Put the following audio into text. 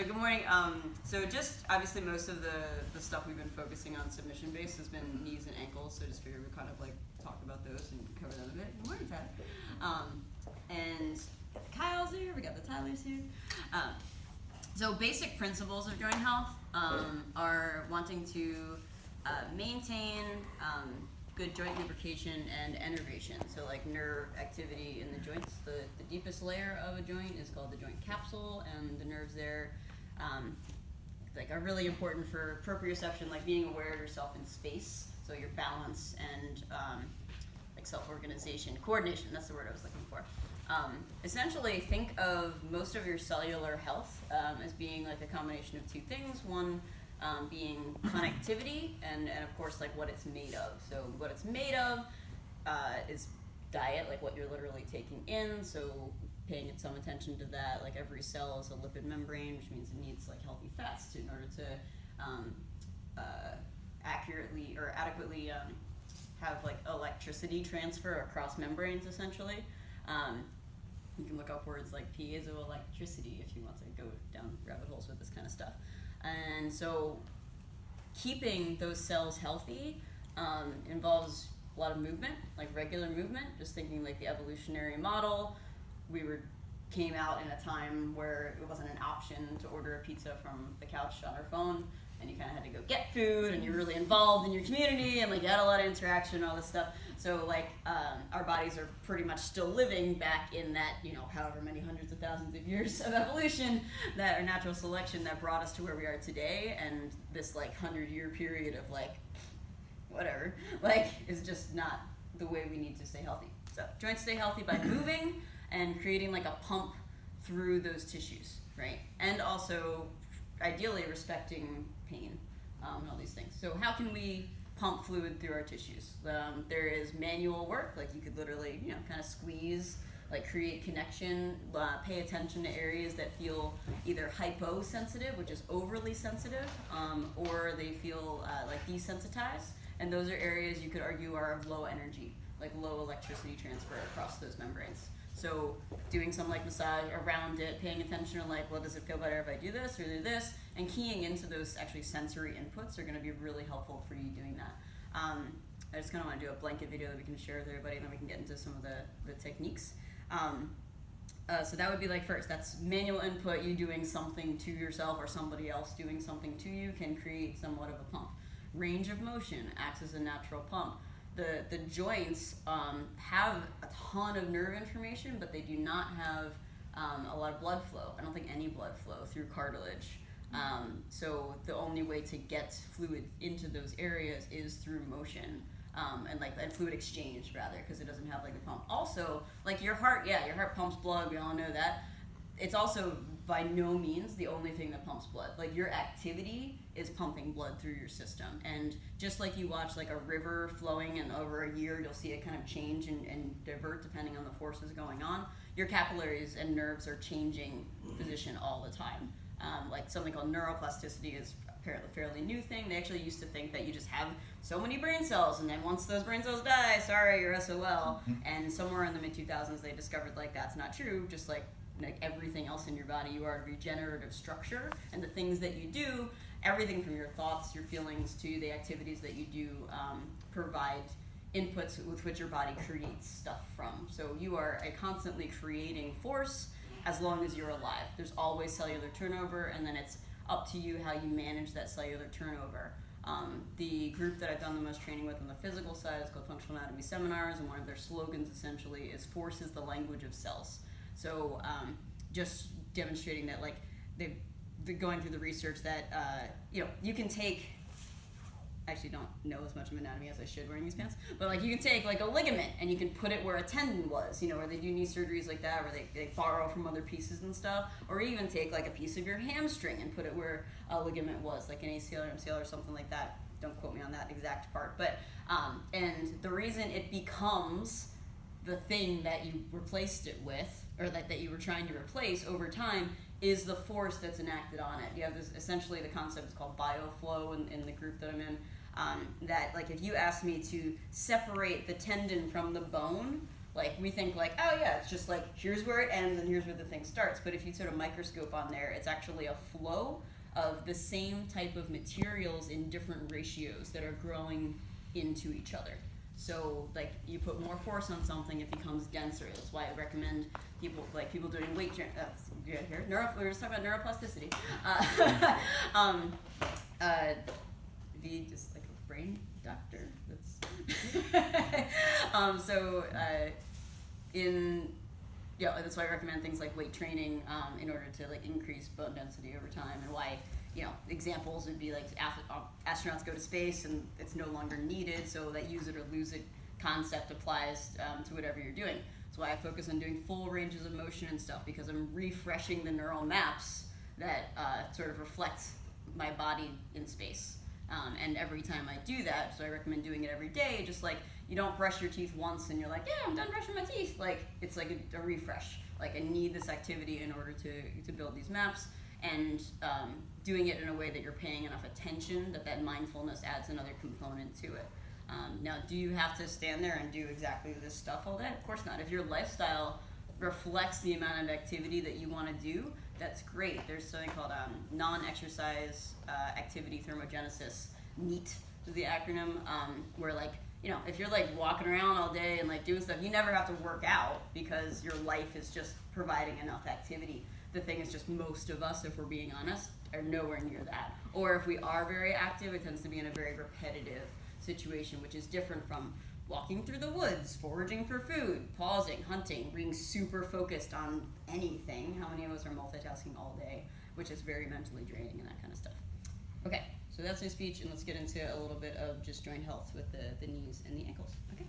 So good morning. So just obviously most of the stuff we've been focusing on submission based has been knees and ankles. So just figured we'd kind of like talk about those and cover them a bit. Good morning, Tad. And Kyle's here. We got the Tylers here. So basic principles of joint health are wanting to maintain good joint lubrication and innervation. So like nerve activity in the joints. The deepest layer of a joint is called the joint capsule, and the nerves there like are really important for proprioception, like being aware of yourself in space. So your balance and like self-organization, coordination. That's the word I was looking for. Essentially, think of most of your cellular health as being like a combination of two things. One being connectivity and of course like what it's made of. So what it's made of is diet, like what you're literally taking in. So paying some attention to that. Like every cell is a lipid membrane, which means it needs like healthy fats in order to accurately or adequately have like electricity transfer across membranes essentially. You can look up words like piezoelectricity if you want to go down rabbit holes with this kind of stuff. And so keeping those cells healthy involves a lot of movement, like regular movement. Just thinking like the evolutionary model, came out in a time where it wasn't an option to order a pizza from the couch on our phone, and you kind of had to go get food, and you're really involved in your community, and like you had a lot of interaction, all this stuff. So like our bodies are pretty much still living back in that, you know, however many hundreds of thousands of years of evolution, that or natural selection that brought us to where we are today. And this like 100-year period of like whatever, like is just not the way we need to stay healthy. So joints stay healthy by moving and creating like a pump through those tissues, right? And also ideally respecting pain and all these things. So how can we pump fluid through our tissues? There is manual work, like you could literally, you know, kind of squeeze, like create connection, pay attention to areas that feel either hyposensitive, which is overly sensitive, or they feel like desensitized. And those are areas you could argue are of low energy, like low electricity transfer across those membranes. So doing some like massage around it, paying attention to like, well, does it feel better if I do this or do this? And keying into those actually sensory inputs are going to be really helpful for you doing that. I just kind of want to do a blanket video that we can share with everybody, and then we can get into some of the techniques. So that would be like first, that's manual input. You doing something to yourself or somebody else doing something to you can create somewhat of a pump. Range of motion acts as a natural pump. The joints have a ton of nerve information, but they do not have a lot of blood flow. I don't think any blood flow through cartilage. So the only way to get fluid into those areas is through motion and fluid exchange rather, because it doesn't have like the pump. Also, like your heart pumps blood. We all know that. It's also by no means the only thing that pumps blood. Like your activity is pumping blood through your system. And just like you watch like a river flowing and over a year you'll see it kind of change and divert depending on the forces going on, your capillaries and nerves are changing position all the time. Like something called neuroplasticity is apparently a fairly new thing. They actually used to think that you just have so many brain cells, and then once those brain cells die, sorry, you're SOL. And somewhere in the mid-2000s they discovered like that's not true. Just like everything else in your body, you are a regenerative structure, and the things that you do, everything from your thoughts, your feelings, to the activities that you do provide inputs with which your body creates stuff from. So you are a constantly creating force as long as you're alive. There's always cellular turnover, and then it's up to you how you manage that cellular turnover. The group that I've done the most training with on the physical side is called Functional Anatomy Seminars, and one of their slogans essentially is "Force is the language of cells." So just demonstrating that, like they're going through the research that you can take. Actually, don't know as much of anatomy as I should wearing these pants, but like you can take like a ligament and you can put it where a tendon was, where they do knee surgeries like that, where they borrow from other pieces and stuff, or even take like a piece of your hamstring and put it where a ligament was, like an ACL or MCL or something like that. Don't quote me on that exact part, but and the reason it becomes the thing that you replaced it with, or that you were trying to replace over time, is the force that's enacted on it. You have this, essentially the concept is called Bioflow in the group that I'm in, that like if you asked me to separate the tendon from the bone, Like, we think like, oh yeah, it's just like, here's where it ends and here's where the thing starts. But if you sort of microscope on there, it's actually a flow of the same type of materials in different ratios that are growing into each other. So, like, you put more force on something, it becomes denser. That's why I recommend people doing weight training. Good here. We were just talking about neuroplasticity. Be just like a brain doctor. That's why I recommend things like weight training in order to like increase bone density over time, and why examples would be like astronauts go to space and it's no longer needed, so that use it or lose it concept applies to whatever you're doing. That's why I focus on doing full ranges of motion and stuff, because I'm refreshing the neural maps that sort of reflect my body in space. And every time I do that, so I recommend doing it every day, just like you don't brush your teeth once and you're like, yeah, I'm done brushing my teeth. Like, it's like a refresh. Like, I need this activity in order to build these maps, and doing it in a way that you're paying enough attention that mindfulness adds another component to it. Now, do you have to stand there and do exactly this stuff all day? Of course not. If your lifestyle reflects the amount of activity that you want to do, that's great. There's something called non-exercise activity thermogenesis, NEAT is the acronym, where like, if you're like walking around all day and like doing stuff, you never have to work out because your life is just providing enough activity. The thing is just most of us, if we're being honest, are nowhere near that. Or if we are very active, it tends to be in a very repetitive situation, which is different from walking through the woods, foraging for food, pausing, hunting, being super focused on anything. How many of us are multitasking all day, which is very mentally draining and that kind of stuff. Okay, so that's my speech, and let's get into a little bit of just joint health with the knees and the ankles. Okay.